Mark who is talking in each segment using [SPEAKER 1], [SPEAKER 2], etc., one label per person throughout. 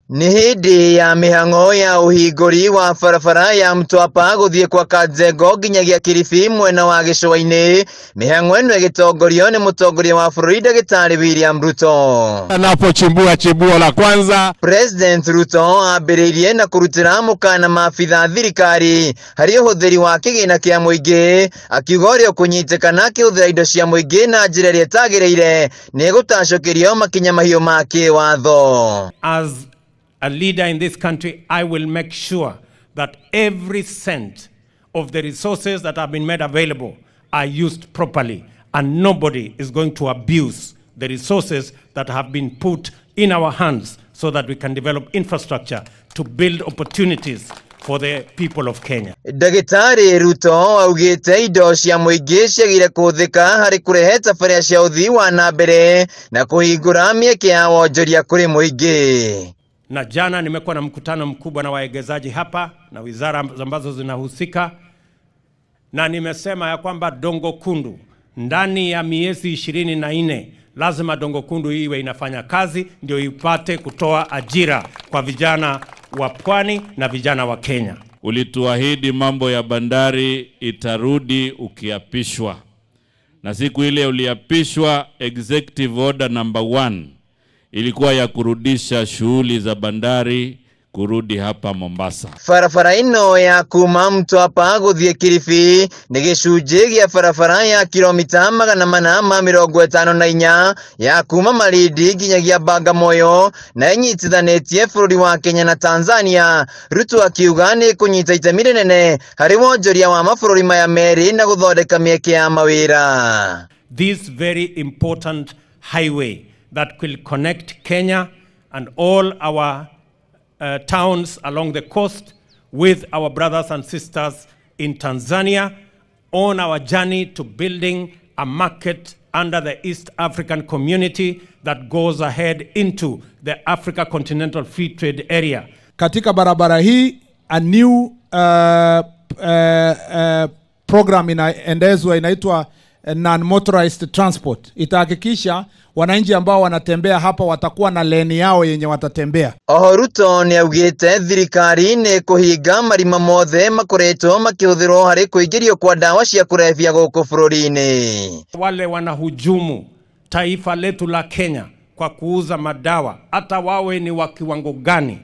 [SPEAKER 1] Ni hindi ya mihango ya uhinguri wa barabara ya Mtwapa guthie kwa Kanjengo nginyagia Kilifi mwena wa gicua-ini. Mihango ino igitongorio ni mutongoria wa bururi Daktari William Ruto.
[SPEAKER 2] Anapochimbua chimbuo la kwanza,
[SPEAKER 1] President Ruto ambiririe na kurutira mukana maabitha thirikari hari uhuthiri wa kigina kia muingi, akiuga uria kunyitikana kiuthira indo cia muingi na njira iria itagireire ni gutacokerio makinya mahiu ma kiwatho.
[SPEAKER 3] As a leader in this country, I will make sure that every cent of the resources that have been made available are used properly, and nobody is going to abuse the resources that have been put in our hands so that we can develop infrastructure to build opportunities for the people of Kenya.
[SPEAKER 1] Daktari Ruto augite indo cia muingi ciagire kuthika hari kurehe tafaria cia uthii wa na mbere na kuhingura mieke ya wonjoria kuri muingi.
[SPEAKER 3] Na jana nimekuwa na mkutano mkubwa na waegezaji hapa na wizara ambazo zinahusika, na nimesema ya kwamba Dongo Kundu ndani ya miezi 24 lazima Dongo Kundu iwe inafanya kazi ndio ipate kutoa ajira kwa vijana wa pwani na vijana wa Kenya.
[SPEAKER 4] Ulituahidi mambo ya bandari itarudi ukiapishwa, na siku ile uliapishwa executive order number 1 ilikuwa ya kurudisha shughuli za bandari kurudi hapa Mombasa.
[SPEAKER 1] Barabara ino ya kuma Mtwapa guthie Kilifi ni gicunji gia barabara ya kilomita 454 ya kuma Malindi nginyagia Bagamoyo na inyitithanitie bururi wa Kenya na Tanzania. Ruto akiuga ni kunyita itemi rinene hari wonjoria wa mabũrũri maya meri na guthondeka mieke ya mawira.
[SPEAKER 3] This very important highway that will connect Kenya and all our towns along the coast with our brothers and sisters in Tanzania on our journey to building a market under the East African community that goes ahead into the Africa Continental Free Trade Area.
[SPEAKER 2] katika barabara hii a new program inaendezwa inaitwa non-motorized transport. Itahakikisha wananchi ambao wanatembea hapa watakuwa na leni yao yenye watatembea.
[SPEAKER 1] Ruto ni augite thirikari ni kuhinga marima mothe makoretwo makihuthirwo hari kuingirio kwa dawa cia kurevya guku bururi-ini.
[SPEAKER 3] Wale wanahujumu taifa letu la Kenya kwa kuuza madawa, hata wawe ni wa kiwango gani,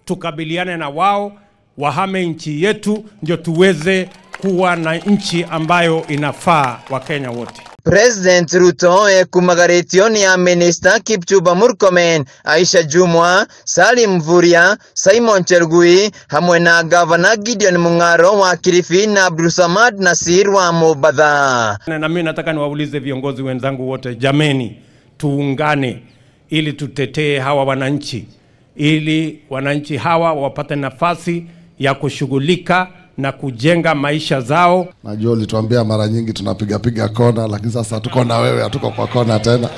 [SPEAKER 3] tukabiliane na wao, wahame nchi yetu ndio tuweze kuwa na nchi ambayo inafaa wa Kenya wote.
[SPEAKER 1] President Ruto kumagaretio ni ya Minister Kipchumba Murkomen, Aisha Jumwa, Salim Mvurya, Simon Cherugui hamwe na Governor Gideon Mung'aro wa Kilifi na Abdulsamad Nasir wa Mombasa.
[SPEAKER 3] Na mimi nataka niwaulize viongozi wenzangu wote, jameni, tuungane ili tutetee hawa wananchi, ili wananchi hawa wapate nafasi ya kushughulika na kujenga maisha zao.
[SPEAKER 5] Najua ulituambia mara nyingi tunapiga kona, lakini sasa tuko na wewe, hatuko kwa kona tena.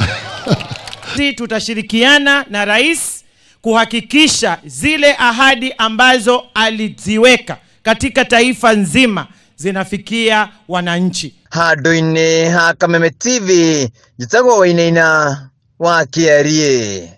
[SPEAKER 6] Tutashirikiana na rais kuhakikisha zile ahadi ambazo aliziweka katika taifa nzima zinafikia wananchi.
[SPEAKER 1] Hadoine ha Kameme TV, jitagwo Wainaina wa Kiarie.